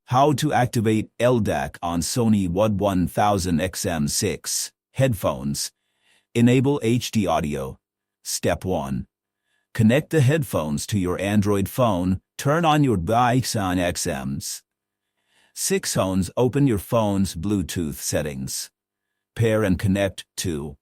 How to activate LDAC on Sony WH-1000XM6 headphones. Enable HD audio. Step 1. Connect the headphones to your Android phone. Turn on your WH-1000XM6 phones. Open your phone's Bluetooth settings. Pair and connect to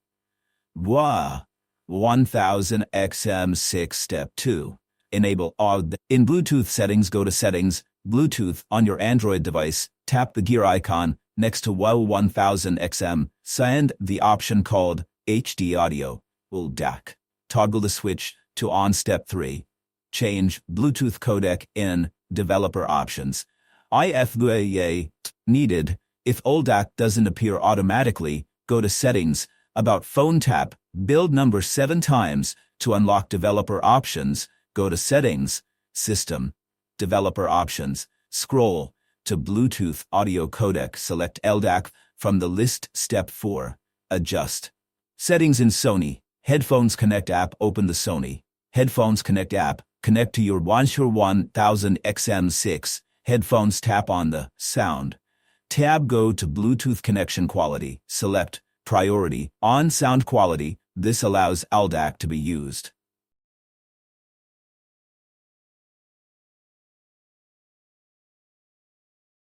WH-1000XM6. Step 2. Enable audio. In Bluetooth settings, go to Settings, Bluetooth on your Android device. Tap the gear icon next to WH-1000XM6 and the option called HD Audio, LDAC. Toggle the switch to on. Step 3. Change Bluetooth codec in Developer Options. If needed. If LDAC doesn't appear automatically, go to Settings, About Phone. Tap build number 7 times to unlock Developer Options. Go to Settings, System, Developer Options. Scroll to Bluetooth Audio Codec. Select LDAC from the list. Step 4. Adjust settings in Sony Headphones Connect app. Open the Sony Headphones Connect app. Connect to your WH-1000XM6 headphones. Tap on the Sound tab. Go to Bluetooth Connection Quality. Select Priority on Sound Quality. This allows LDAC to be used.